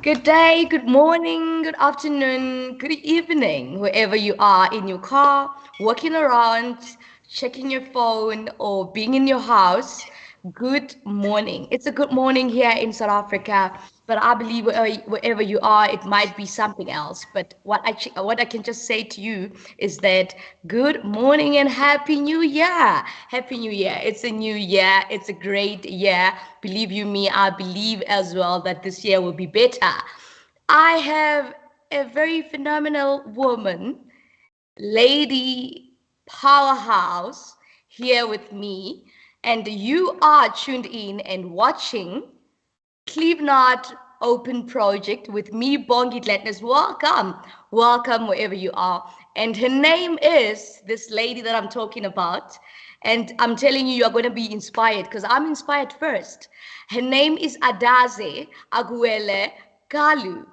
Good day, good morning, good afternoon, good evening, wherever you are in your car, walking around, checking your phone, or being in your house. Good morning. It's a good morning here in South Africa, but I believe wherever you are, it might be something else. But what I can just say to you is that good morning and happy new year. Happy new year. It's a new year. It's a great year. Believe you me, I believe as well that this year will be better. I have a very phenomenal woman, lady powerhouse here with me, and you are tuned in and watching Clevenard Open Project with me, Bongi Gladness. Welcome, welcome wherever you are. And her name is this lady that I'm talking about. And I'm telling you, you're going to be inspired because I'm inspired first. Her name is Adaze Aguele-Kalu.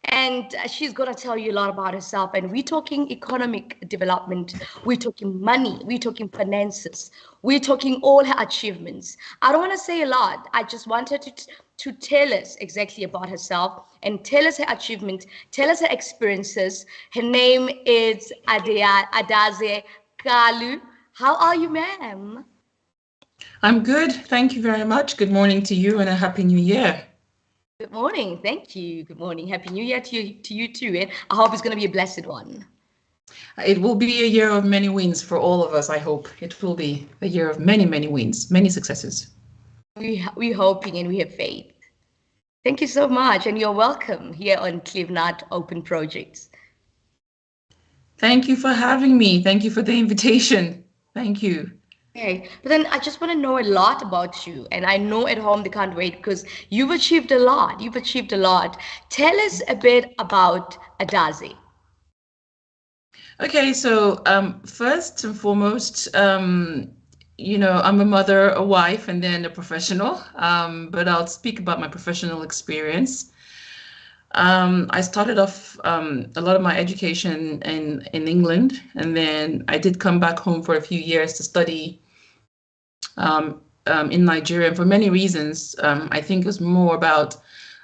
And she's going to tell you a lot about herself. And we're talking economic development. We're talking money. We're talking finances. We're talking all her achievements. I don't want to say a lot. I just want her to tell us exactly about herself and tell us her achievement, tell us her experiences. Her name is Adaze Kalu. How are you, ma'am? I'm good. Thank you very much. Good morning to you and a happy new year. Good morning. Thank you. Good morning. Happy New Year to you too. And I hope it's going to be a blessed one. It will be a year of many wins for all of us, I hope. It will be a year of many, many wins, many successes. We're hoping and we have faith. Thank you so much. And you're welcome here on Clevenard Open Projects. Thank you for having me. Thank you for the invitation. Thank you. Okay, but then I just want to know a lot about you, and I know at home they can't wait because you've achieved a lot. You've achieved a lot. Tell us a bit about Adaze. Okay, so first and foremost, I'm a mother, a wife, and then a professional. But I'll speak about my professional experience. I started off a lot of my education in England, and then I did come back home for a few years to study in Nigeria. And for many reasons, I think it was more about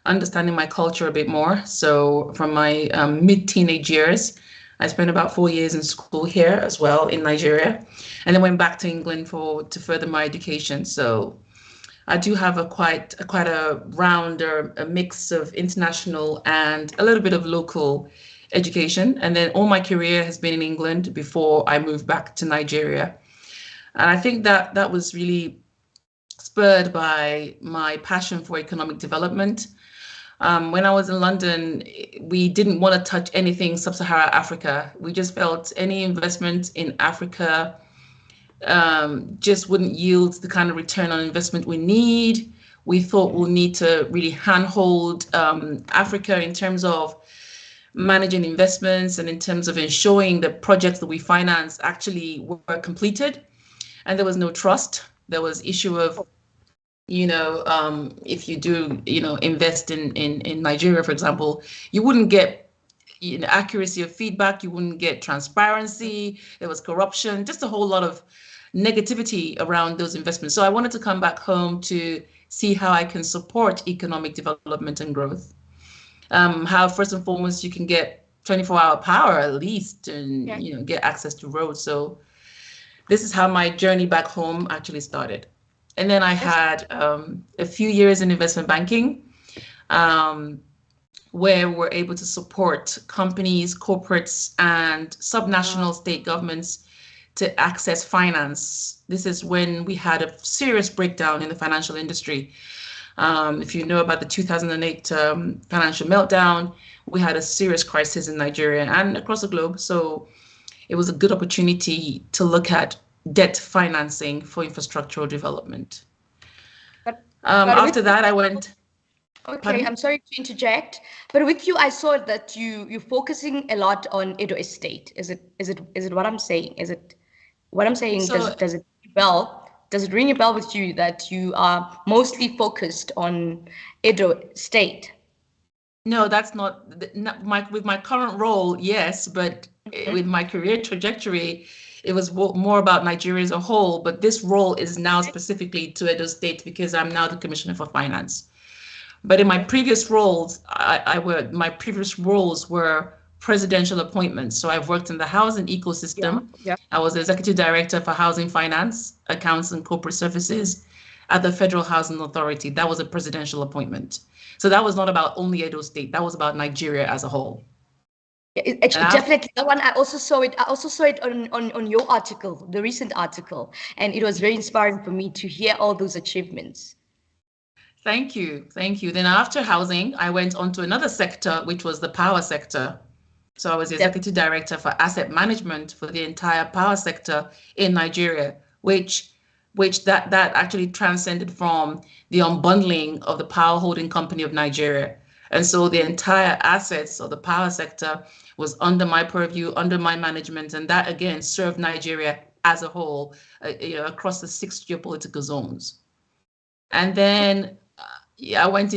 understanding my culture a bit more. So from my mid-teenage years, I spent about 4 years in school here as well in Nigeria, and then went back to England to further my education. So I do have quite a round or a mix of international and a little bit of local education. And then all my career has been in England before I moved back to Nigeria. And I think that was really spurred by my passion for economic development. When I was in London, we didn't want to touch anything sub-Saharan Africa. We just felt any investment in Africa just wouldn't yield the kind of return on investment we need. We thought we'll need to really handhold Africa in terms of managing investments and in terms of ensuring the projects that we finance actually were completed. And there was no trust. There was issue of, if you do, invest in Nigeria, for example, you wouldn't get accuracy of feedback. You wouldn't get transparency. There was corruption, just a whole lot of negativity around those investments. So I wanted to come back home to see how I can support economic development and growth. How first and foremost you can get 24-hour power at least, and get access to roads. So this is how my journey back home actually started. And then I had a few years in investment banking, where we're able to support companies, corporates, and subnational state governments to access finance. This is when we had a serious breakdown in the financial industry. If you know about the 2008 financial meltdown, we had a serious crisis in Nigeria and across the globe. So it was a good opportunity to look at debt financing for infrastructural development. But After that, I went. Okay, Pardon? I'm sorry to interject, but with you, I saw that you're focusing a lot on Edo State. Is it what I'm saying? Is it what I'm saying? So Does it ring a bell? Does it ring a bell with you that you are mostly focused on Edo State? no, that's not my with my current role, yes, but Mhm. with my career trajectory, it was more about Nigeria as a whole. But this role is now specifically to Edo State because I'm now the Commissioner for Finance. But in my previous roles, my previous roles were presidential appointments. So I've worked in the housing Yeah, ecosystem. yeah. I was executive director for housing finance, accounts, and corporate services at the Federal Housing Authority. That was a presidential appointment. So that was not about only Edo State. That was about Nigeria as a whole. And after, Definitely that one. I also saw it. I also saw it on your article, the recent article, and it was very inspiring for me to hear all those achievements. thank you, thank you. Then after housing, I went on to another sector, which was the power sector. So I was the Def- executive director for asset management for the entire power sector in Nigeria, which that actually transcended from the unbundling of the Power Holding Company of Nigeria. And so the entire assets of the power sector was under my purview, under my management, and that again served Nigeria as a whole, across the 6 geopolitical zones. And then I went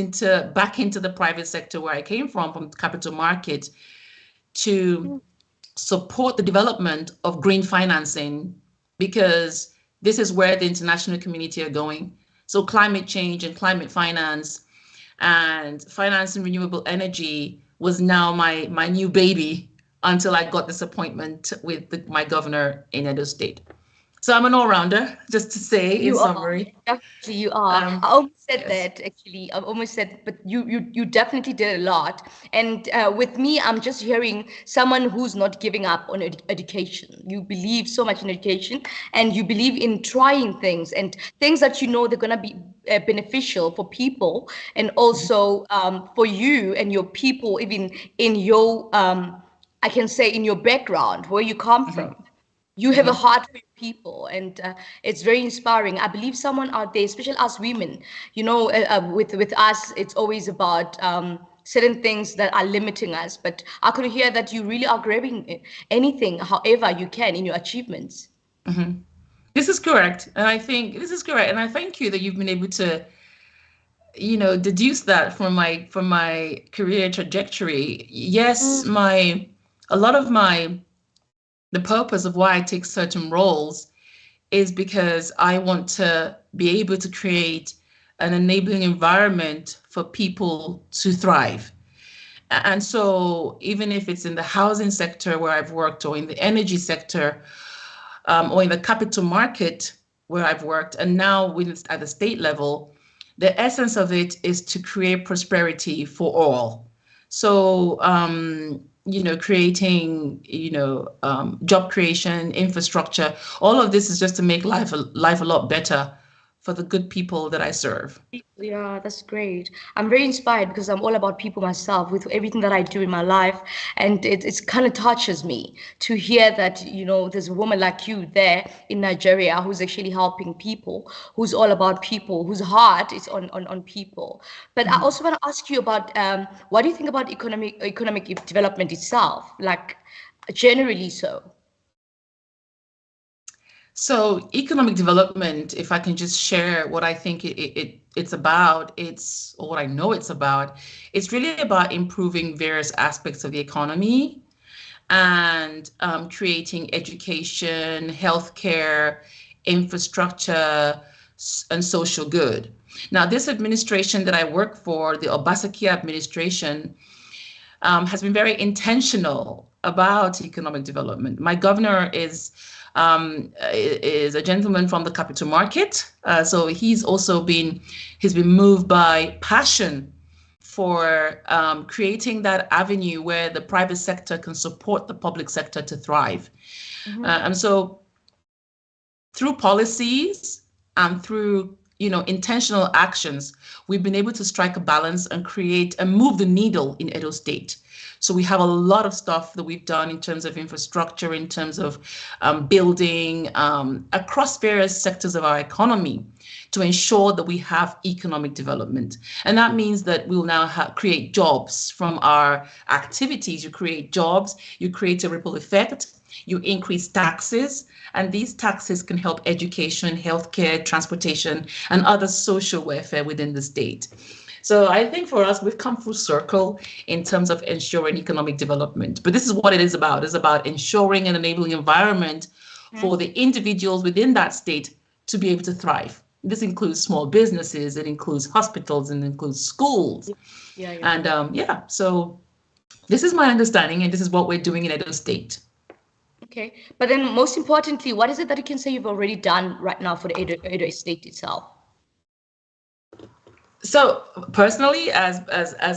back into the private sector where I came from capital market, to support the development of green financing, because this is where the international community are going. So climate change and climate finance and financing renewable energy was now my new baby until I got this appointment with my governor in Edo State. So I'm an all-rounder, just to say in You are, summary. definitely you are. Um, I almost said yes. that actually. I almost said, but you definitely did a lot. And with me, I'm just hearing someone who's not giving up on education. You believe so much in education, and you believe in trying things and things that you know they're gonna be beneficial for people, and also for you and your people, even in your I can say in your background where you come Mm-hmm, from. You have a mm-hmm, heart for your people, and it's very inspiring. I believe someone out there, especially us women, with us, it's always about certain things that are limiting us. But I could hear that you really are grabbing anything, however you can, in your achievements. mm-hmm. This is correct. And I think this is correct. And I thank you that you've been able to, deduce that from my career trajectory. Yes, Mm, a lot of the purpose of why I take certain roles is because I want to be able to create an enabling environment for people to thrive. And so even if it's in the housing sector where I've worked, or in the energy sector, or in the capital market where I've worked, and now at the state level, the essence of it is to create prosperity for all. So, creating, job creation, infrastructure, all of this is just to make life a lot better for the good people that I serve. yeah, that's great. I'm very inspired because I'm all about people myself with everything that I do in my life. And it's kind of touches me to hear that, there's a woman like you there in Nigeria who's actually helping people, who's all about people, whose heart is on people. But I also want to ask you about what do you think about economic development itself, like generally so? So economic development, if I can just share what I think it's about, or what I know it's really about improving various aspects of the economy, and creating education, healthcare, infrastructure, and social good. Now, this administration that I work for, the Obaseki administration, has been very intentional about economic development. My governor is a gentleman from the capital market, so he's been moved by passion for creating that avenue where the private sector can support the public sector to thrive. And so through policies and through intentional actions, we've been able to strike a balance and create and move the needle in Edo State. So we have a lot of stuff that we've done in terms of infrastructure, in terms of building across various sectors of our economy to ensure that we have economic development. And that means that we'll now create jobs from our activities. You create jobs, you create a ripple effect, you increase taxes, and these taxes can help education, healthcare, transportation, and other social welfare within the state. So I think for us, we've come full circle in terms of ensuring economic development. But this is what it is about. It's about ensuring an enabling environment for the individuals within that state to be able to thrive. This includes small businesses, it includes hospitals, and it includes schools. Yeah, yeah. And yeah, so this is my understanding, and this is what we're doing in Edo State. Okay. But then most importantly, what is it that you can say you've already done right now for the Edo Estate itself? So personally, as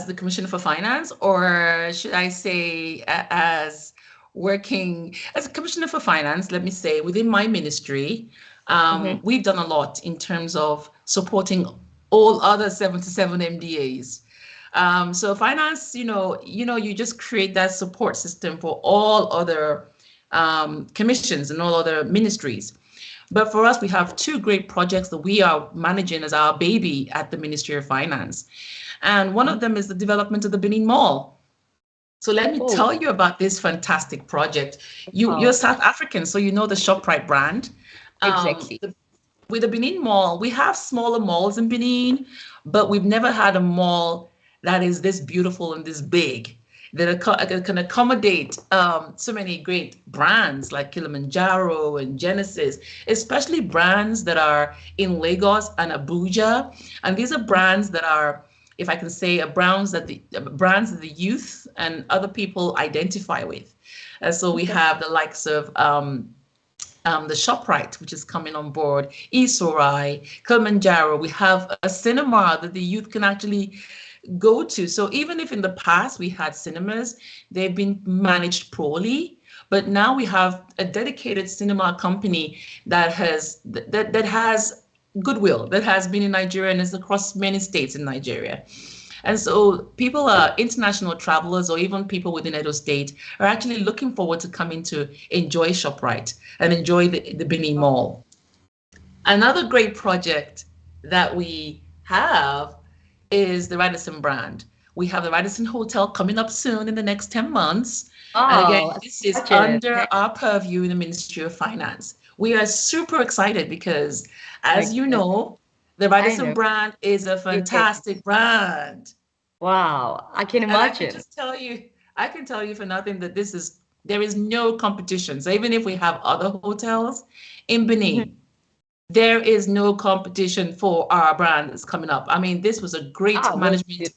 the Commissioner for Finance, or should I say as working as a Commissioner for Finance, let me say within my ministry, Mm-hmm. we've done a lot in terms of supporting all other 77 MDAs. So finance, you just create that support system for all other commissions and all other ministries. But for us, we have two great projects that we are managing as our baby at the Ministry of Finance. And one of them is the development of the Benin Mall. So let me Oh, tell you about this fantastic project. You're wow. South African, so you know the ShopRite brand. Exactly. With the Benin Mall, we have smaller malls in Benin, but we've never had a mall that is this beautiful and this big that can accommodate so many great brands like Kilimanjaro and Genesis, especially brands that are in Lagos and Abuja. And these are brands that are, if I can say, brands that the youth and other people identify with. So we Okay. have the likes of the ShopRite, which is coming on board, Isorai, Kilimanjaro. We have a cinema that the youth can actually go to. So even if in the past we had cinemas, they've been managed poorly, but now we have a dedicated cinema company that has goodwill, that has been in Nigeria and is across many states in Nigeria. And so people are international travelers or even people within Edo State are actually looking forward to coming to enjoy ShopRite and enjoy the Benin Mall. Another great project that we have is the Radisson brand. We have the Radisson Hotel coming up soon in the next 10 months. And again, Oh, this is imagine. under our purview in the Ministry of Finance. We are super excited because, as you Okay. know, the I Radisson know. brand is a Yes. fantastic brand. Wow. I can And I can imagine. just tell you, I can tell you for nothing that there is no competition. So even if we have other hotels in Mhm. Benin, there is no competition for our brand that's coming up. I mean, this was a great Ah, well, management.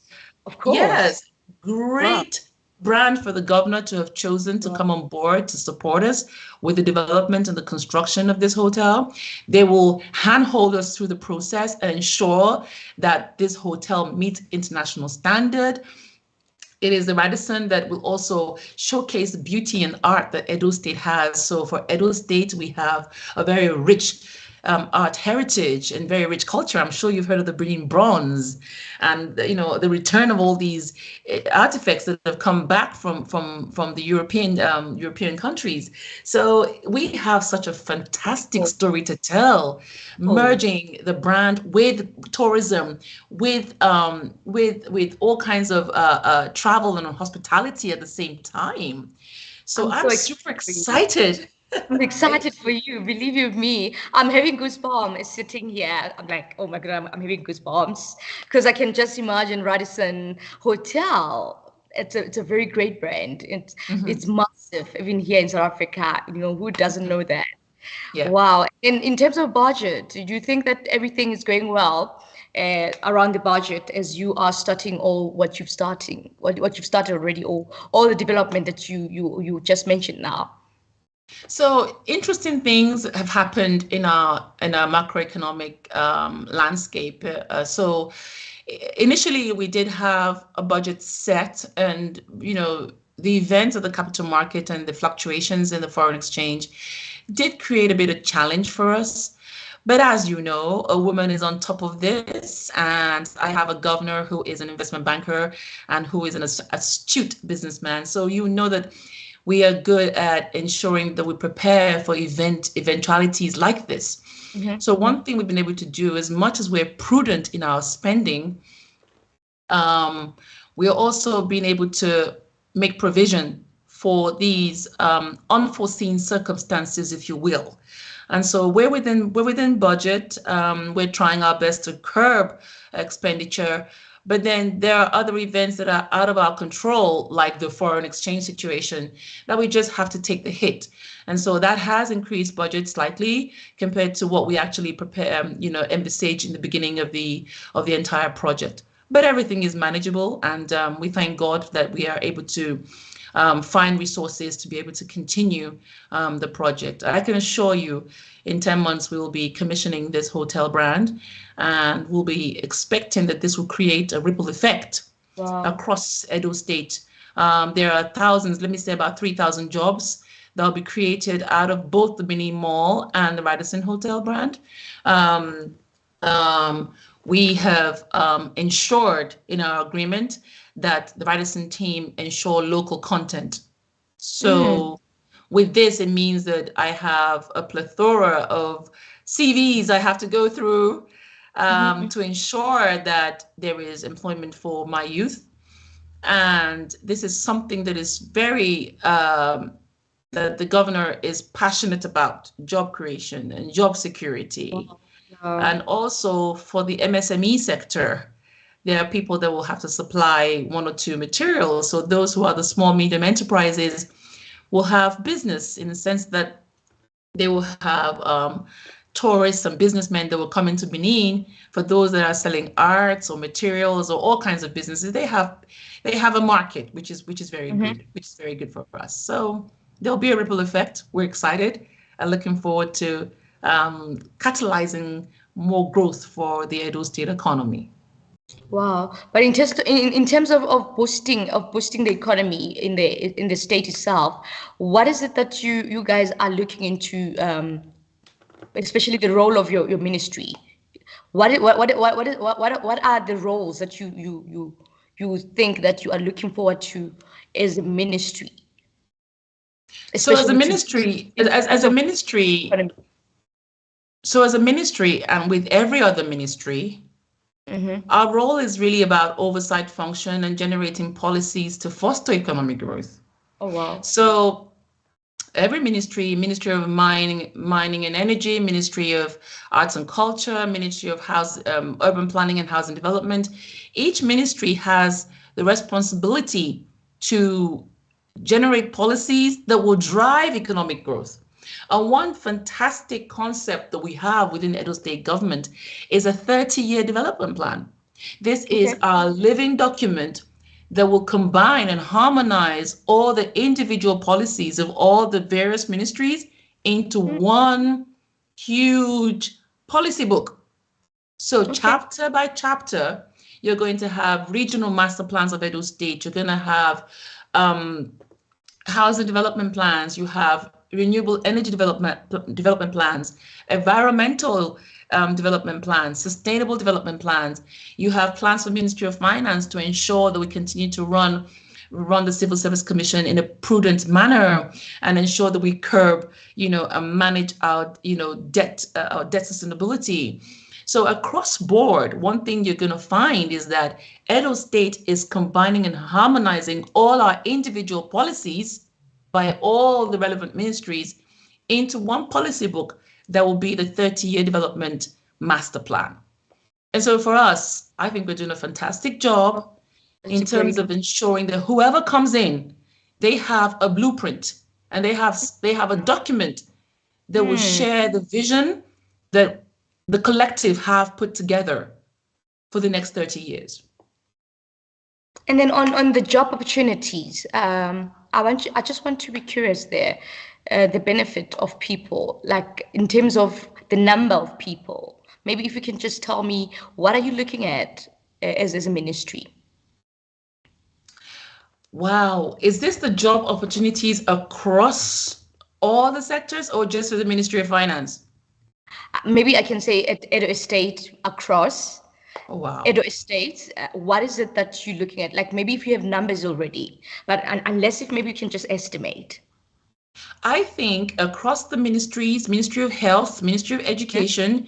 of course. Yes, Wow. great brand for the governor to have chosen to Wow. come on board to support us with the development and the construction of this hotel. They will handhold us through the process and ensure that this hotel meets international standard. It is the Radisson that will also showcase the beauty and art that Edo State has. So for Edo State, we have a very rich art heritage and very rich culture. I'm sure you've heard of the Benin Bronze and the return of all these artifacts that have come back from the European countries. So we have such a fantastic Oh, story to tell, oh. merging the brand with tourism, with all kinds of travel and hospitality at the same time. So I'm so I'm excited super for you. excited. I'm Right? excited for you. Believe you me, I'm having goosebumps sitting here. I'm like, oh my God, I'm having goosebumps because I can just imagine Radisson Hotel. It's a very great brand. It's Mhm. massive, even here in South Africa. Who doesn't know that? Yeah. Wow. In terms of budget, do you think that everything is going well around the budget as you are starting what you've started already, or all the development that you just mentioned now? So interesting things have happened in our macroeconomic landscape. So initially, we did have a budget set, and the events of the capital market and the fluctuations in the foreign exchange did create a bit of challenge for us. But as you know, a woman is on top of this, and I have a governor who is an investment banker and who is an astute businessman. So you know that we are good at ensuring that we prepare for eventualities like this. Mm-hmm. So one thing we've been able to do, as much as we're prudent in our spending, um, we are also being able to make provision for these unforeseen circumstances, if you will. And so we're within budget. We're trying our best to curb expenditure, But then there are other events that are out of our control, like the foreign exchange situation, that we just have to take the hit. And so that has increased budget slightly compared to what we actually prepare, envisage in the beginning of the entire project. But everything is manageable, and we thank God that we are able to find resources to be able to continue the project. I can assure you, in 10 months, we will be commissioning this hotel brand, and we'll be expecting that this will create a ripple effect across Edo State. There are thousands, let me say about 3,000 jobs that will be created out of both the Mini Mall and the Radisson Hotel brand. We have ensured in our agreement that the Radisson team ensure local content. So with this, it means that I have a plethora of CVs I have to go through to ensure that there is employment for my youth. And this is something that is very, that the governor is passionate about, job creation and job security. And also for the MSME sector, there are people that will have to supply one or two materials. So those who are the small, medium enterprises will have business in the sense that they will have tourists and businessmen that will come into Benin. For those that are selling arts or materials or all kinds of businesses, they have a market, which is very good, which is very good for us. So there'll be a ripple effect. We're excited and looking forward to catalyzing more growth for the Edo State economy. Wow. But in terms of boosting the economy in the state itself, what is it that you guys are looking into, especially the role of your ministry? What are the roles that you think that you are looking forward to as a ministry? So as a ministry, as a ministry, so as a ministry, and with every other ministry, our role is really about oversight function and generating policies to foster economic growth. Oh, wow. So every ministry of mining and energy, Ministry of Arts and Culture, Ministry of Urban Planning and Housing Development, each ministry has the responsibility to generate policies that will drive economic growth. And one fantastic concept that we have within Edo State Government is a 30-year development plan. This is our living document that will combine and harmonize all the individual policies of all the various ministries into one huge policy book. So chapter by chapter, you're going to have regional master plans of Edo State. You're going to have housing development plans. You have renewable energy development plans, environmental development plans, sustainable development plans. You have plans for Ministry of Finance to ensure that we continue to run the Civil Service Commission in a prudent manner and ensure that we curb, and manage our, debt sustainability. So across board, one thing you're going to find is that Edo State is combining and harmonizing all our individual policies by all the relevant ministries into one policy book that will be the 30-year development master plan. And so for us, I think we're doing a fantastic job in terms of ensuring that whoever comes in, they have a blueprint and they have a document that will share the vision that the collective have put together for the next 30 years. And then on the job opportunities, I just want to be curious there, the benefit of people, like in terms of the number of people. Maybe if you can just tell me, what are you looking at as a ministry? Wow. Is this the job opportunities across all the sectors or just for the Ministry of Finance? Maybe I can say at Edo State across. Oh, wow. Edo State, what is it that you're looking at? Like maybe if you have numbers already, but unless if maybe you can just estimate. I think across the ministries, Ministry of Health, Ministry of Education,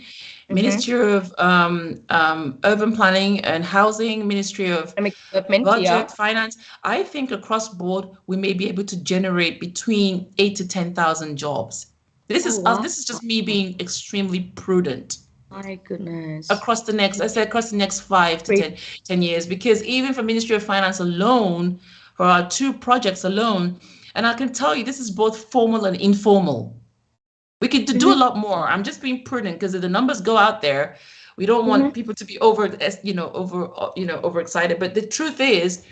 Ministry of Urban Planning and Housing, Ministry of Budget, Finance, I think across board, we may be able to generate between 8,000 to 10,000 jobs. This is just me being extremely prudent. My goodness. across the next, I said across the next 5 to Great. 10 years, because even for Ministry of Finance alone, for our 2 projects alone, and I can tell you this is both formal and informal. We could do a Mm-hmm. lot more. I'm just being prudent because if the numbers go out there, we don't want Mm-hmm. people to be overexcited. But the truth is,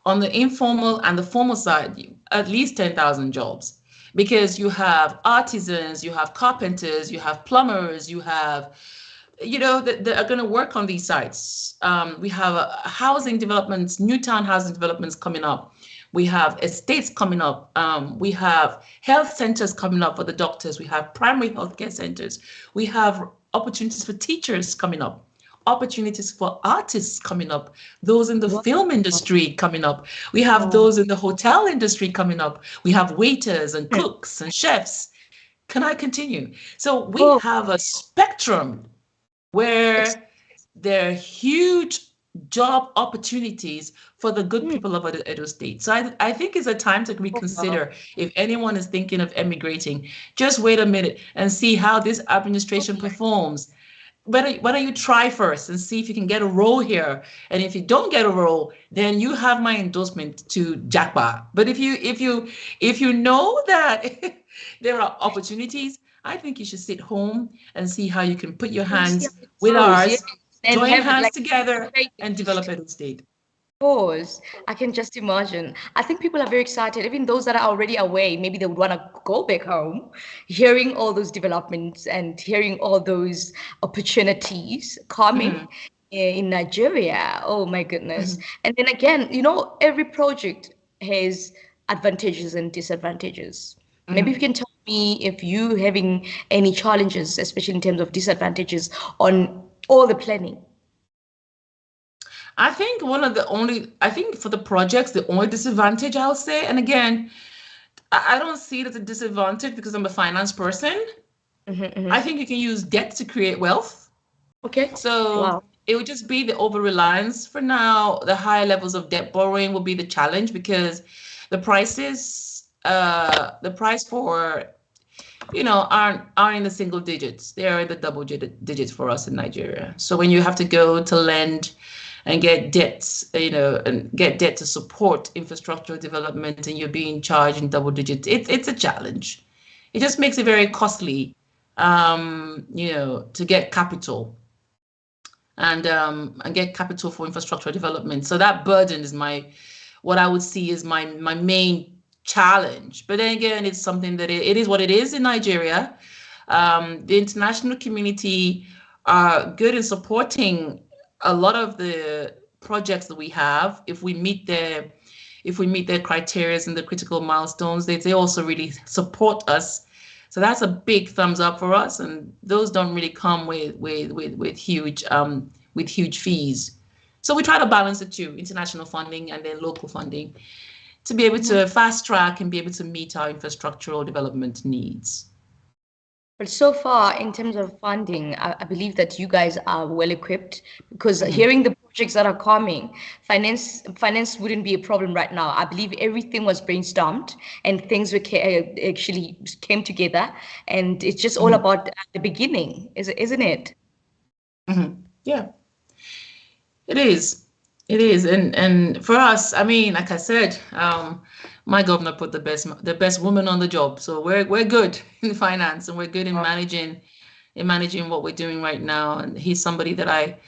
on the informal and the formal side, at least 10,000 jobs, because you have artisans, you have carpenters, you have plumbers, you have, that are going to work on these sites. We have housing developments, new town housing developments coming up. We have estates coming up. We have health centers coming up for the doctors. We have primary healthcare centers. We have opportunities for teachers coming up, opportunities for artists coming up, those in the Wow. film industry coming up. We have those in the hotel industry coming up. We have waiters and cooks and chefs. Can I continue? So we Oh, have a spectrum it's where there are huge job opportunities for the good people of Edo State. So I think it's a time to wow. reconsider if anyone is thinking of emigrating. Just wait a minute and see how this administration performs. Why don't you try first and see if you can get a role here? And if you don't get a role, then you have my endorsement to jackpot. But if you know that there are opportunities, I think you should sit home and see how you can put your And see how hands it with goes, yes. ours, And join have it hands like together, and of develop Edo State. course. I can just imagine. I think people are very excited, even those that are already away, maybe they would want to go back home, hearing all those developments and hearing all those opportunities coming Mhm, in Nigeria. Oh my goodness. mhm, And then again, every project has advantages and disadvantages. Maybe you mhm. can tell me if you having any challenges, especially in terms of disadvantages on all the planning. I think for the projects, the only disadvantage I'll say, and again, I don't see it as a disadvantage because I'm a finance person. Hmm, I hmm. think you can use debt to create wealth. Okay. So Wow. it would just be the over reliance for now. The higher levels of debt borrowing will be the challenge because the price for, aren't in the single digits. They're in the double digits for us in Nigeria. So when you have to go to lend and get debts, and get debt to support infrastructural development, and you're being charged in double digits, it's a challenge. It just makes it very costly, to get capital and get capital for infrastructure development. So that burden is what I would see is my main challenge. But then again, it's something that it is what it is in Nigeria. The international community are good in supporting a lot of the projects that we have. If we meet their criteria and the critical milestones, they also really support us. So that's a big thumbs up for us, and those don't really come with huge fees. So we try to balance the two, international funding and then local funding, to be able Mhm. to fast track and be able to meet our infrastructural development needs. But so far, in terms of funding, I believe that you guys are well equipped because Mhm. hearing the projects that are coming, finance wouldn't be a problem right now. I believe everything was brainstormed and things actually came together, and it's just all Mhm. about the beginning, isn't it? Mhm. Yeah, it is. It is. And for us, I mean, like I said, my governor put the best woman on the job. So we're good in finance, and we're good in managing what we're doing right now. And he's somebody that I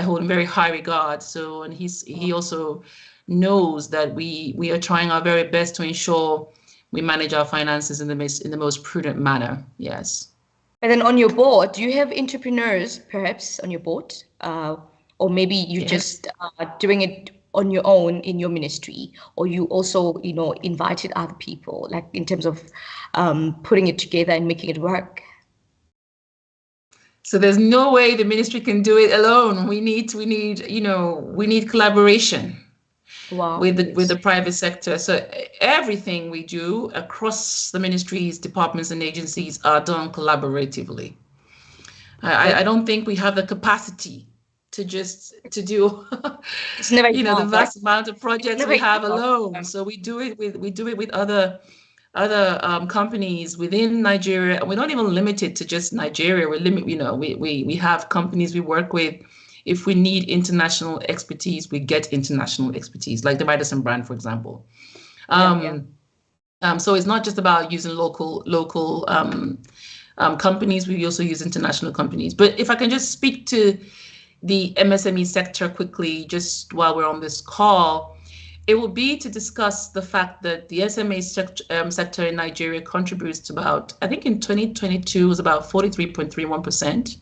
hold in very high regard. So, and he also knows that we are trying our very best to ensure we manage our finances in the most prudent manner. Yes. And then on your board, do you have entrepreneurs perhaps on your board? Or maybe you Yes. just doing it on your own in your ministry, or you also, invited other people, like in terms of putting it together and making it work. So there's no way the ministry can do it alone. We need collaboration Wow, with the yes. private sector. So everything we do across the ministries, departments, and agencies are done collaboratively. I Okay. don't think we have the capacity to do It's never the enough, right? vast amount of It's projects never we have enough. alone. So we do it with other companies within Nigeria, and we're not even limited to just Nigeria. We have companies we work with. If we need international expertise, we get international expertise, like the Madison brand, for example. Yeah. So it's not just about using local companies. We also use international companies. But if I can just speak to the MSME sector quickly, just while we're on this call, it will be to discuss the fact that the SME sector in Nigeria contributes to about, I think in 2022 was about 43.31%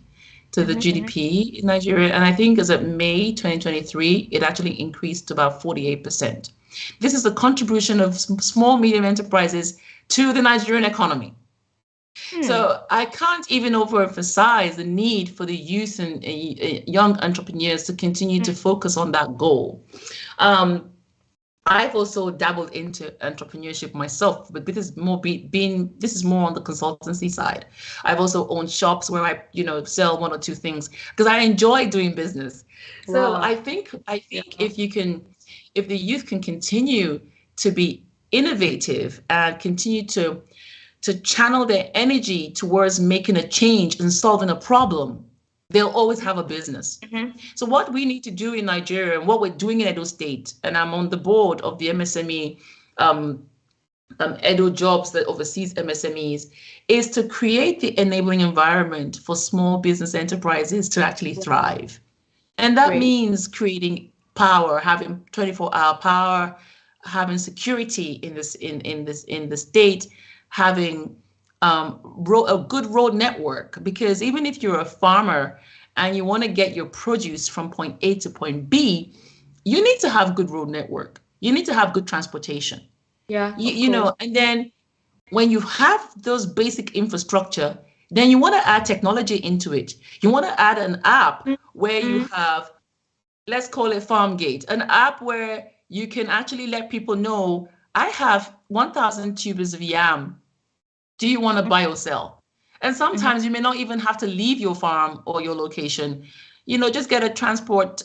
to the Mm-hmm. GDP in Nigeria. And I think as of May 2023, it actually increased to about 48%. This is the contribution of small, medium enterprises to the Nigerian economy. Hmm. So I can't even overemphasize the need for the youth and young entrepreneurs to continue to focus on that goal. Um, I've also dabbled into entrepreneurship myself, but this is more on the consultancy side. I've also owned shops where I, sell one or two things because I enjoy doing business. So Wow. I think Yeah. if the youth can continue to be innovative and continue to channel their energy towards making a change and solving a problem, they'll always have a business. Mm-hmm. So what we need to do in Nigeria and what we're doing in Edo State, and I'm on the board of the MSME um, Edo Jobs that oversees MSMEs, is to create the enabling environment for small business enterprises to actually Wow. thrive. And that Great. means creating power, having 24-hour power, having security in the state, having a good road network. Because even if you're a farmer and you want to get your produce from point A to point B, you need to have good road network. You need to have good transportation. Yeah, You, of you course. know, and then when you have those basic infrastructure, then you want to add technology into it. You want to add an app where you Mm-hmm. have, let's call it FarmGate, an app where you can actually let people know, I have 1,000 tubers of yam. Do you want to buy or sell? And Mm-hmm. sometimes you may not even have to leave your farm or your location. Just get a transport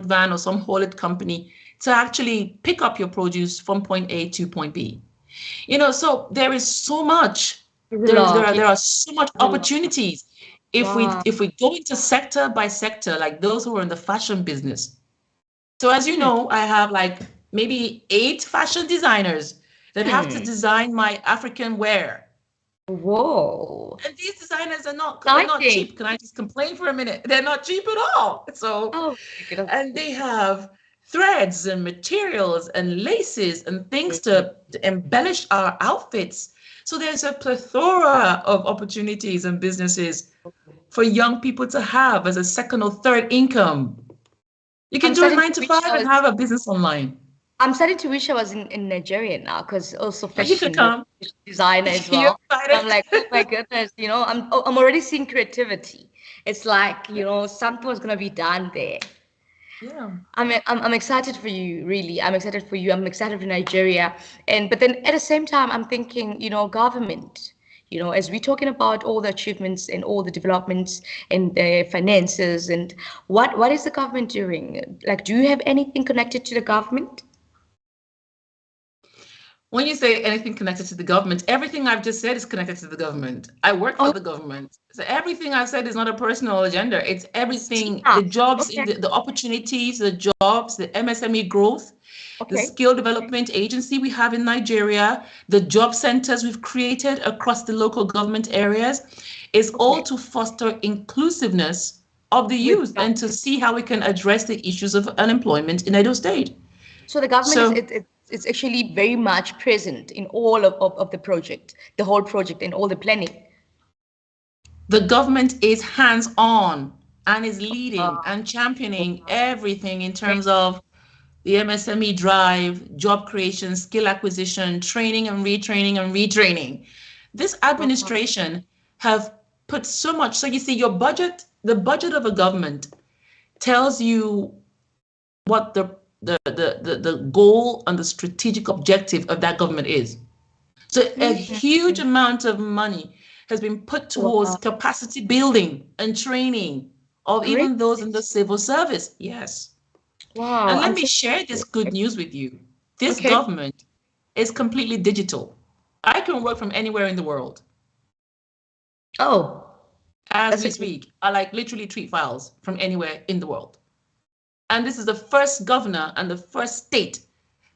van or some haulage company to actually pick up your produce from point A to point B. So there is so much. There's a There is there lot. are Yeah, there are so much there's a lot. opportunities if we Wow. if we go into sector by sector, like those who are in the fashion business. So as you Hmm. know, I have like maybe 8 fashion designers that have to Hmm. design my African wear. Whoa. And these designers are not Exciting. cheap. Can I just complain for a minute? They're not cheap at all. So, Oh my goodness. and they have threads and materials and laces and things to embellish our outfits. So there's a plethora of opportunities and businesses for young people to have as a second or third income. You can I'm do a starting nine to to wish five I and was. have a business online. I'm starting to wish I was in Nigeria now, because also Oh, you could fashion, come. fashion designer as You're well. And I'm excited. like, oh my goodness, I'm already seeing creativity. It's like, something was gonna be done there. Yeah. I'm excited for you, really. I'm excited for you. I'm excited for Nigeria. But then at the same time, I'm thinking, government, as we're talking about all the achievements and all the developments and the finances, and what is the government doing? Like, do you have anything connected to the government? When you say anything connected to the government, everything I've just said is connected to the government. I work for Oh, the government. So everything I've said is not a personal agenda. It's everything, yeah. the jobs in Okay. the opportunities, the jobs, the MSME growth, the Okay. skill development agency we have in Nigeria, the job centers we've created across the local government areas, is all Okay. to foster inclusiveness of the With youth and to government. see how we can address the issues of unemployment in Edo State. So the government is So it's actually very much present in all of the project, the whole project and all the planning. the government is hands on and is leading Wow. and championing Wow. everything in Great. terms of the MSME drive, job creation, skill acquisition, training and retraining and retraining. This Wow. administration have put so much. So you see, the budget of a government tells you what the goal and the strategic objective of that government is. So a Mhm. huge amount of money has been put towards Wow. capacity building and training of Great. even those in the civil service. Yes. Wow. And let I'm me so share this good excited. news with you. This Okay. government is completely digital. I can work from anywhere in the world Oh, as that's we a good. speak. I like literally treat files from anywhere in the world. And this is the first governor and the first state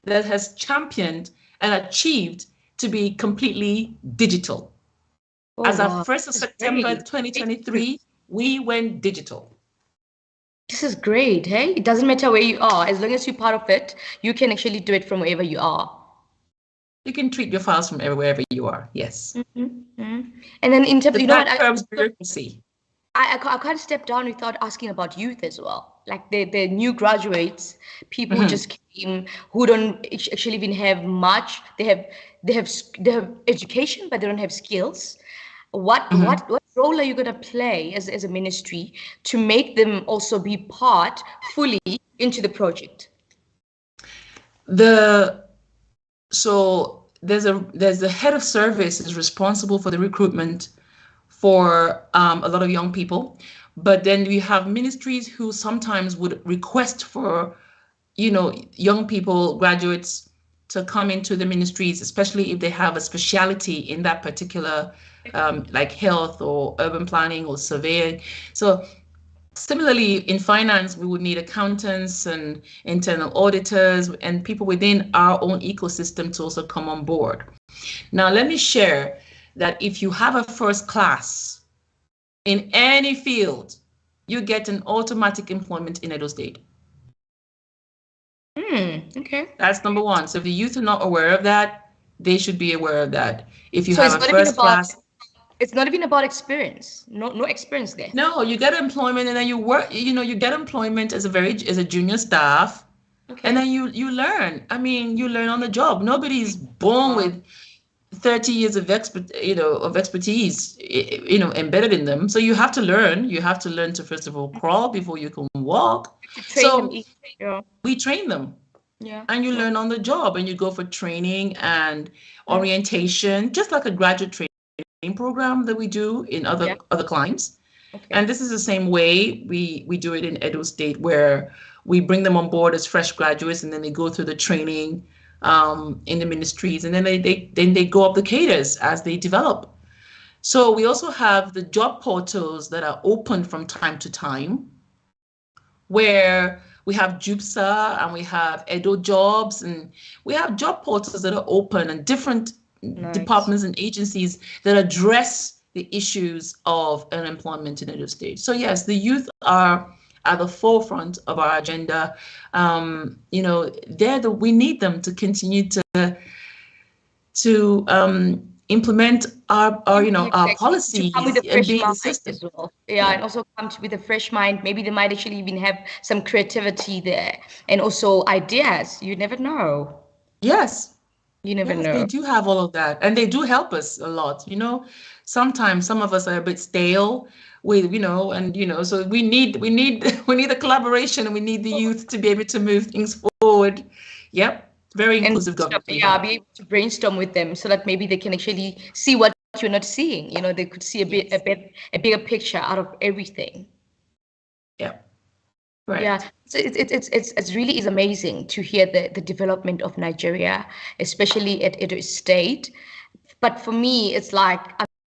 that has championed and achieved to be completely digital. Oh As of wow, 1st of this is September great. 2023, we went digital. This is great. Hey, it doesn't matter where you are, as long as you're part of it, you can actually do it from wherever you are. You can treat your files from wherever you are. Yes. And then in terms, So you know what, that curbs bureaucracy. I can't step down without asking about youth as well. Like the new graduates, people who Mhm, just came, who don't actually even have much. They have education, but they don't have skills. mhm. What role are you gonna play as a ministry to make them also be part fully into the project? The so there's the head of service is responsible for the recruitment for a lot of young people, but then we have ministries who sometimes would request for young people, graduates, to come into the ministries, especially if they have a specialty in that particular, like health or urban planning or surveying. So similarly, in finance, we would need accountants and internal auditors and people within our own ecosystem to also come on board. Now, let me share that if you have a first class in any field, you get an automatic employment in Edo State. Okay. That's number one. So if the youth are not aware of that, they should be aware of that. If you So have a first class, it's not even about experience. No experience there. no, you get employment and then you work, you get employment as a junior staff, and Okay. then you learn. I mean, you learn on the job. Nobody's born Uh, with 30 years of expertise, embedded in them. So you have to learn. You have to learn to first of all crawl before you can walk. to train them. So Yeah. we train them. Yeah. And you Yeah. learn on the job and you go for training and Mm, orientation, just like a graduate training program that we do in yeah. other clients. Okay. And this is the same way we do it in Edo State, where we bring them on board as fresh graduates and then they go through the training in the ministries, and then they go up the cadres as they develop. So we also have the job portals that are open from time to time, where we have JUPSA and we have Edo Jobs, and we have job portals that are open and different Nice. departments and agencies that address the issues of unemployment in Edo State. So yes, the youth are at the forefront of our agenda. We need them to continue to implement our To come with policies a and fresh be in the mind system. as well. Yeah, Yeah. and also with a fresh mind. Maybe they might actually even have some creativity there and also ideas. You never know. Yes. You never Yes, they know. do have all of that, and they do help us a lot. Sometimes some of us are a bit stale so we need we need the collaboration, and we need the youth to be able to move things forward. Yep, very And inclusive government we yeah, have. be able to brainstorm with them so that maybe they can actually see what you're not seeing. They could see Yes. a bigger picture out of everything. Yep. Yeah, Correct. so it's really is amazing to hear the development of Nigeria, especially at Edo State. But for me, it's like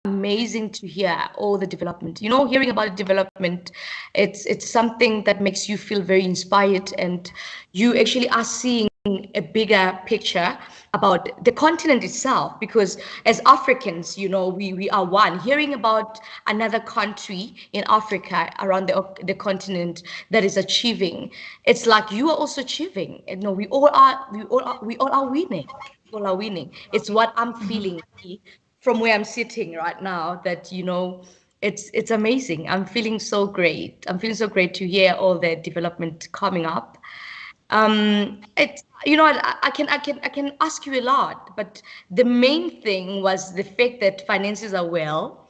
amazing to hear all the development. Hearing about the development, it's something that makes you feel very inspired, and you actually are seeing a bigger picture about the continent itself. Because as Africans, we are one. Hearing about another country in Africa around the continent that is achieving, it's like you are also achieving. We all are winning. We all are winning. It's what I'm Mhm. feeling from where I'm sitting right now, that it's amazing. I'm feeling so great. I'm feeling so great to hear all the development coming up. It's I can ask you a lot, but the main thing was the fact that finances are well.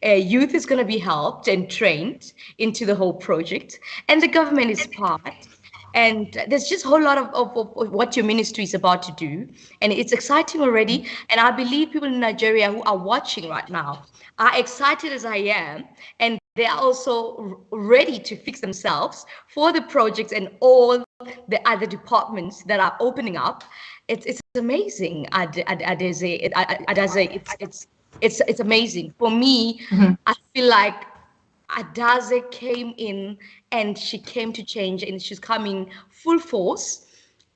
Youth is going to be helped and trained into the whole project, and the government is part. And there's just a whole lot of what your ministry is about to do, and it's exciting already. And I believe people in Nigeria who are watching right now are excited as I am, and they are also ready to fix themselves for the projects and all the other departments that are opening up. it's amazing. Adaze, it's amazing. For me, I feel like Adaze came in and she came to change, and she's coming full force.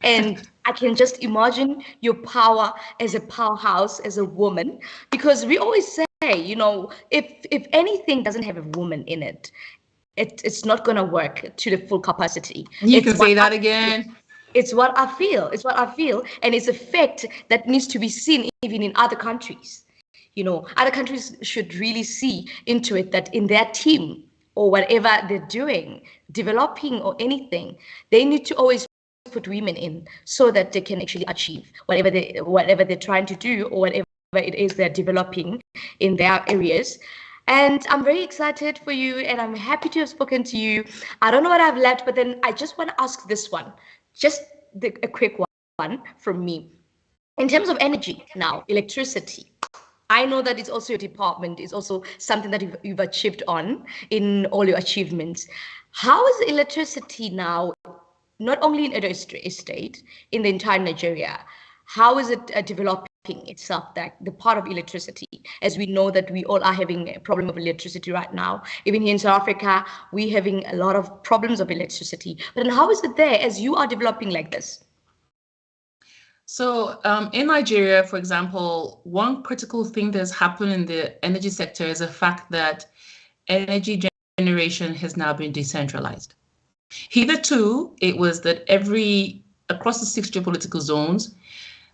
And I can just imagine your power as a powerhouse, as a woman, because we always say, if anything doesn't have a woman in it, it's not gonna work to the full capacity. You It's can what say I that feel. again. It's what I feel. It's what I feel, and it's a fact that needs to be seen even in other countries. Other countries should really see into it, that in their team or whatever they're doing, developing or anything, they need to always put women in so that they can actually achieve whatever they're trying to do, or whatever it is they're developing in their areas. And I'm very excited for you, and I'm happy to have spoken to you. I don't know what I've left, but then I just want to ask this one, just a quick one from me. In terms of energy now, electricity, I know that it's also your department, it's also something that you've achieved on in all your achievements. How is electricity now, not only in Edo State, in the entire Nigeria? How is it developing itself, that the part of electricity, as we know that we all are having a problem of electricity right now. Even here in South Africa, we're having a lot of problems of electricity. But then how is it there as you are developing like this? So in Nigeria, for example, one critical thing that's happened in the energy sector is the fact that energy generation has now been decentralized. Hitherto, it was that across the 6 geopolitical zones,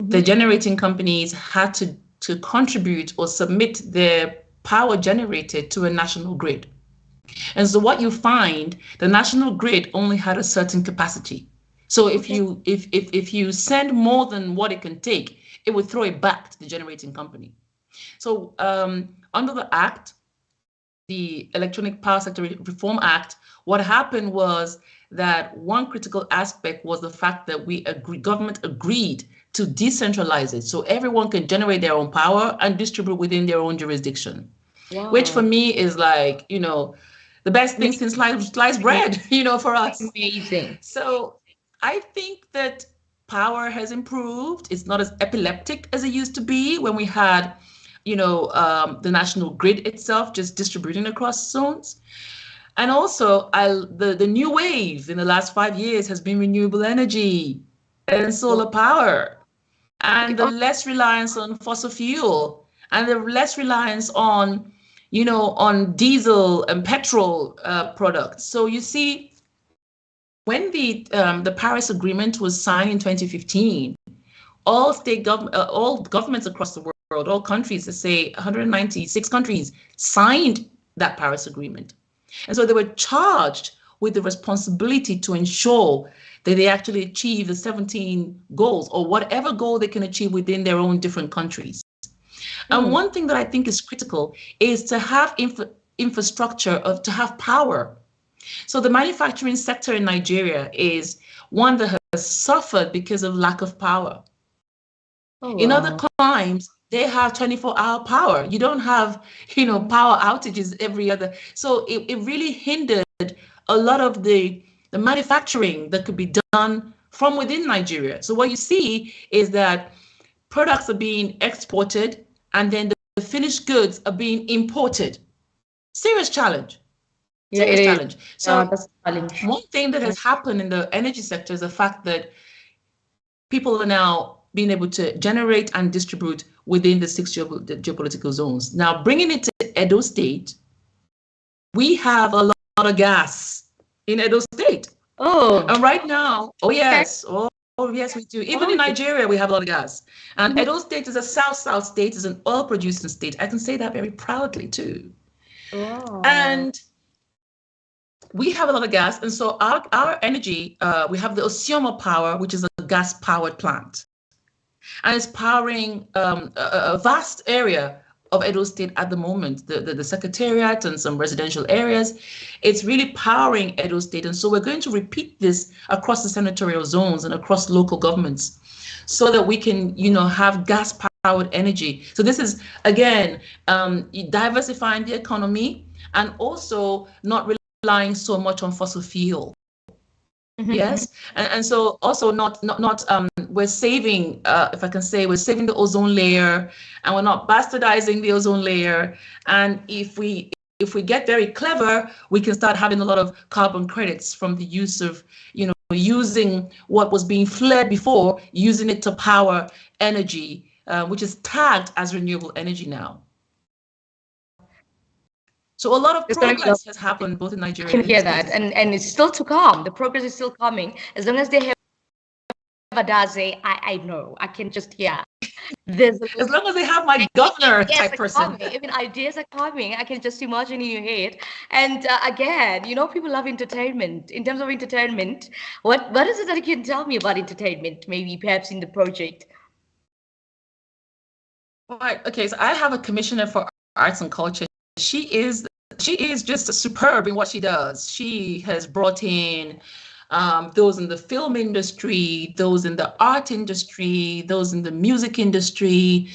the generating companies had to contribute or submit their power generated to a national grid. And so what you find, the national grid only had a certain capacity. So if you send more than what it can take, it would throw it back to the generating company. So under the Act, the Electronic Power Sector Reform Act, what happened was that one critical aspect was the fact that government agreed to decentralize it, so everyone can generate their own power and distribute within their own jurisdiction. Wow. Which for me is like, the best thing since sliced bread, for us. Amazing. So I think that power has improved. It's not as epileptic as it used to be when we had, the national grid itself just distributing across zones. And also, the new wave in the last 5 years has been renewable energy and solar power, and the less reliance on fossil fuel, and the less reliance on, on diesel and petrol products. So you see, when the Paris Agreement was signed in 2015, all governments across the world, all countries, let's say 196 countries, signed that Paris Agreement. And so they were charged with the responsibility to ensure that they actually achieve the 17 goals, or whatever goal they can achieve within their own different countries. And one thing that I think is critical is to have infrastructure, to have power. So the manufacturing sector in Nigeria is one that has suffered because of lack of power. In other climes, they have 24-hour power. You don't have, power outages every other. So it really hindered a lot of the manufacturing that could be done from within Nigeria. So what you see is that products are being exported, and then the finished goods are being imported. Serious challenge. Serious challenge. So that's a challenge. One thing that has happened in the energy sector is the fact that people are now being able to generate and distribute within the 6 geopolitical zones. Now, bringing it to Edo State, we have a lot of gas in Edo State. Oh. And right now, yes. Oh, yes, we do. Even in Nigeria, we have a lot of gas. And Edo State is a south-south state, is an oil-producing state. I can say that very proudly, too. Oh. And we have a lot of gas. And so our energy, we have the Osioma Power, which is a gas-powered plant. And it's powering a vast area of Edo State at the moment, the secretariat and some residential areas. It's really powering Edo State. And so we're going to repeat this across the senatorial zones and across local governments so that we can, have gas-powered energy. So this is, again, diversifying the economy and also not relying so much on fossil fuel. Yes, and so also not we're saving, if I can say, we're saving the ozone layer, and we're not bastardizing the ozone layer. And if we get very clever, we can start having a lot of carbon credits from the use of, using what was being flared before, using it to power energy, which is tagged as renewable energy now. So a lot of progress has happened both in Nigeria and and I can hear that, and it's still to come. The progress is still coming. As long as they have Adaze, I know. I can just hear. As long as they have my governor type person. Even ideas are coming. I can just imagine in your head. And again, people love entertainment. In terms of entertainment, what is it that you can tell me about entertainment? Maybe perhaps in the project. Right. Okay. So I have a commissioner for arts and culture. She is just superb in what she does. She has brought in those in the film industry, those in the art industry, those in the music industry.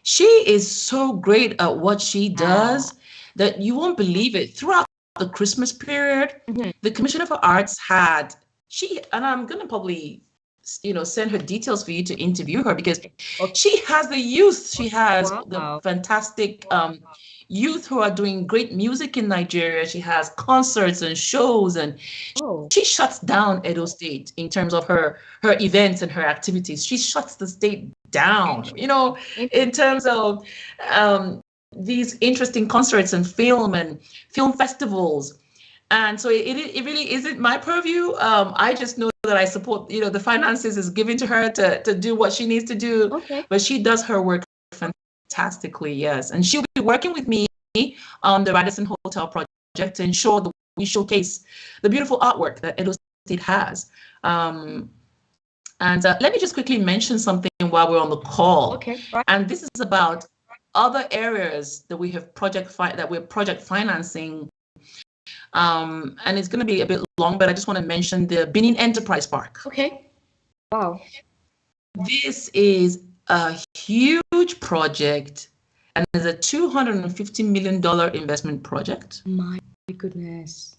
She is so great at what she does that you won't believe it. Throughout the Christmas period, the Commissioner for Arts and I'm going to probably, send her details for you to interview her, because she has the youth. She has the fantastic youth who are doing great music in Nigeria. She has concerts and shows, and she shuts down Edo State in terms of her events and her activities. She shuts the state down, in terms of these interesting concerts and film festivals. And so it really isn't my purview. I just know that I support, the finances is given to her to do what she needs to do. Okay. But she does her work fantastically, yes. And she'll be working with me on the Radisson Hotel project to ensure that we showcase the beautiful artwork that Edo State has. And let me just quickly mention something while we're on the call. Okay. Right. And this is about other areas that we have project financing. And it's going to be a bit long, but I just want to mention the Benin Enterprise Park. Okay. Wow. This is a huge project, and it's a $250 million investment project. My goodness.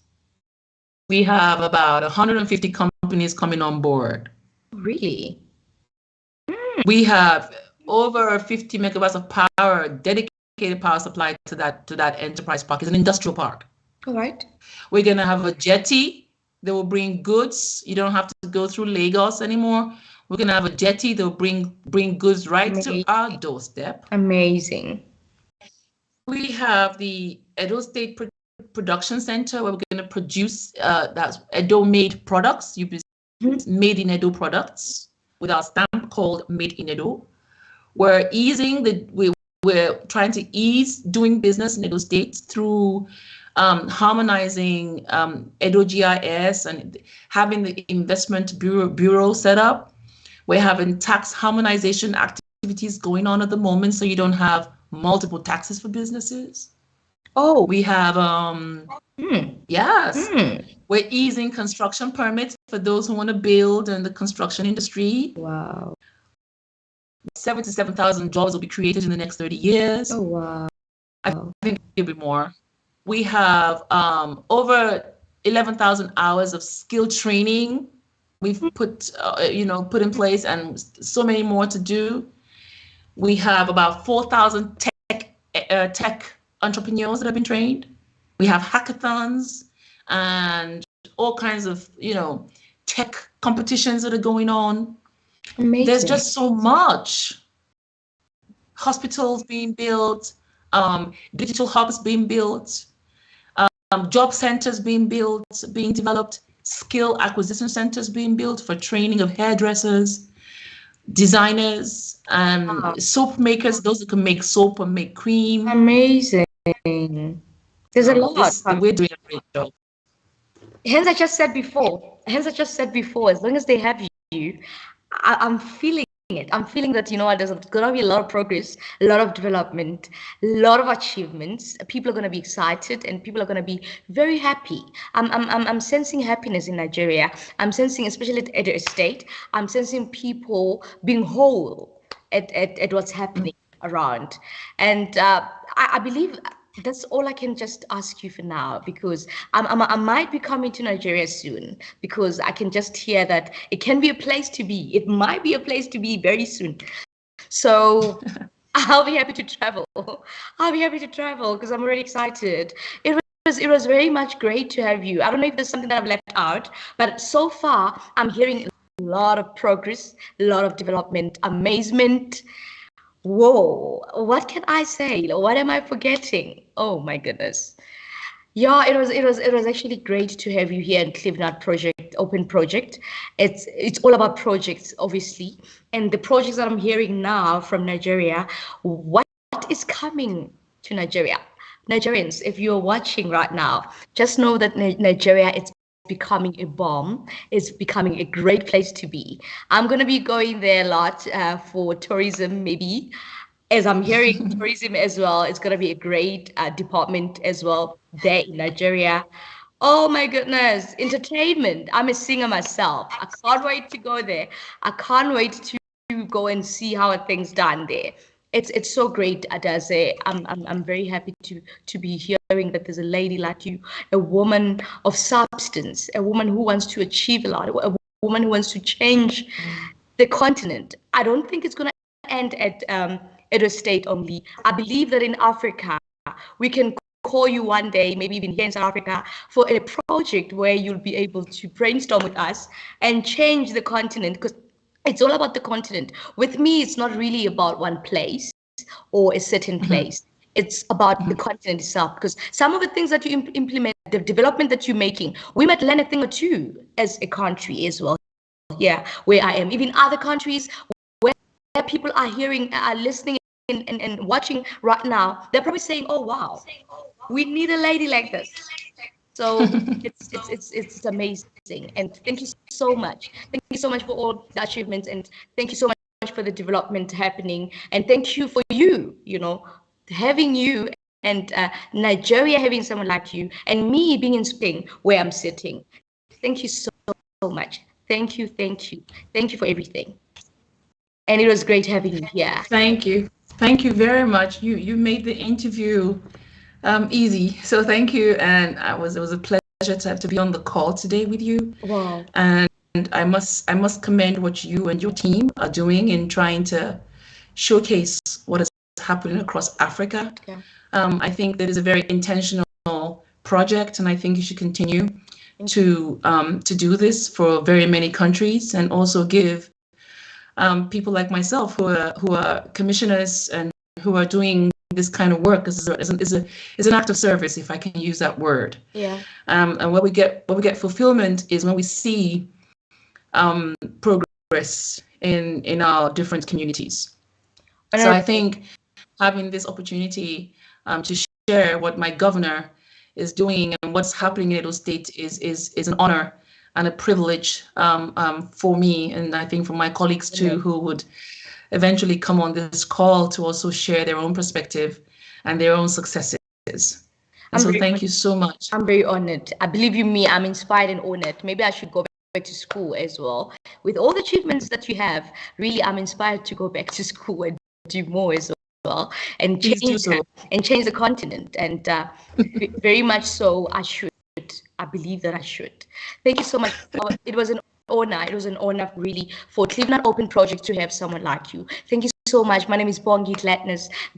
We have about 150 companies coming on board. Really? We have over 50 megawatts of power, dedicated power supply to that enterprise park. It's an industrial park. All right. We're going to have a jetty that will bring goods. You don't have to go through Lagos anymore. We're going to have a jetty that will bring goods right to our doorstep. Amazing. We have the Edo State Production Center, where we're going to produce that's Edo-made products. You made in Edo products with our stamp called Made in Edo. We're trying to ease doing business in Edo State through harmonizing Edo GIS and having the investment bureau set up. We're having tax harmonization activities going on at the moment, so you don't have multiple taxes for businesses. Oh, we have yes. We're easing construction permits for those who want to build in the construction industry. Wow. 77,000 jobs will be created in the next 30 years. Oh, wow. I think it'll be more. We have over 11,000 hours of skill training we've put in place, and so many more to do. We have about 4,000 tech entrepreneurs that have been trained. We have hackathons and all kinds of tech competitions that are going on. Amazing. There's just so much. Hospitals being built, digital hubs being built, job centers being developed, skill acquisition centers being built for training of hairdressers, designers, soap makers, those who can make soap and make cream. Amazing. There's a lot. We're doing a great job. Hence, I just said before, as long as they have you, I'm feeling it. I'm feeling that, there's going to be a lot of progress, a lot of development, a lot of achievements. People are going to be excited, and people are going to be very happy. I'm sensing happiness in Nigeria. I'm sensing, especially at Edo State, I'm sensing people being whole at what's happening around. And I believe That's all I can just ask you for now, because I might be coming to Nigeria soon, because I can just hear that it can be a place to be. It might be a place to be very soon. So I'll be happy to travel. I'll be happy to travel because I'm already excited. It was very much great to have you. I don't know if there's something that I've left out, but so far I'm hearing a lot of progress, a lot of development, amazement. Whoa, what can I say? What am I forgetting? Oh my goodness. Yeah, it was actually great to have you here in Clevenard Project, Open Project. It's all about projects, obviously. And the projects that I'm hearing now from Nigeria, what is coming to Nigeria? Nigerians, if you're watching right now, just know that Nigeria is becoming a bomb. It's becoming a great place to be. I'm gonna be going there a lot for tourism, maybe. As I'm hearing, tourism as well, it's going to be a great department as well there in Nigeria. Oh my goodness, entertainment. I'm a singer myself. I can't wait to go there. I can't wait to go and see how are things done there. It's so great, Adaze. I'm very happy to be hearing that there's a lady like you, a woman of substance, a woman who wants to achieve a lot, a woman who wants to change the continent. I don't think it's going to end at Edo State only. I believe that in Africa, we can call you one day, maybe even here in South Africa, for a project where you'll be able to brainstorm with us and change the continent, because it's all about the continent. With me, it's not really about one place or a certain place. It's about the continent itself, because some of the things that you implement, the development that you're making, we might learn a thing or two as a country as well. Yeah, where I am, even other countries where people are hearing, are listening and watching right now, they're probably saying, "Oh wow, we need a lady like this." So it's amazing, and thank you so much. Thank you so much for all the achievements, and thank you so much for the development happening, and thank you for having you and Nigeria having someone like you, and me being in Spain where I'm sitting. Thank you so much. Thank you for everything. And it was great having you here. Thank you. Thank you very much. You made the interview easy. So thank you. And it was a pleasure to be on the call today with you. Wow. And I must commend what you and your team are doing in trying to showcase what is happening across Africa. Yeah. I think that is a very intentional project, and I think you should continue to do this for very many countries, and also give people like myself who are commissioners and who are doing this kind of work is an act of service, if I can use that word. Yeah. And where we get fulfillment is when we see progress in our different communities. So I think having this opportunity to share what my governor is doing and what's happening in Edo State is an honor and a privilege for me, and I think for my colleagues too, who would eventually come on this call to also share their own perspective and their own successes. And so thank you so much. I'm very honored. I believe you me, I'm inspired and honored. Maybe I should go back to school as well. With all the achievements that you have, really, I'm inspired to go back to school and do more as well, and change the continent. And very much so, I should. I believe that I should. Thank you so much. It was an honor. It was an honor, really, for Clevenard Open Project to have someone like you. Thank you so much. My name is Bongi.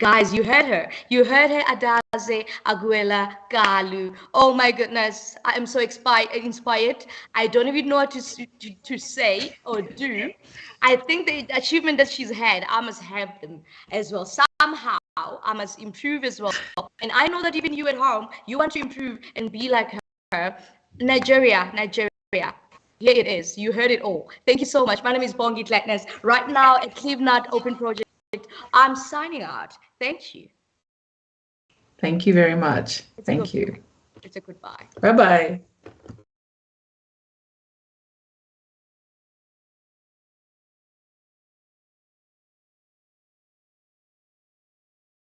Guys, you heard her. You heard her, Adaze Aguele-Kalu. Oh my goodness. I am so inspired. I don't even know what to say or do. I think the achievement that she's had, I must have them as well. Somehow, I must improve as well. And I know that even you at home, you want to improve and be like her. Nigeria. Here it is. You heard it all. Thank you so much. My name is Bongi Tlatness. Right now at Clevenard Open Project, I'm signing out. Thank you. Thank you very much. Thank you. It's a goodbye. Bye-bye.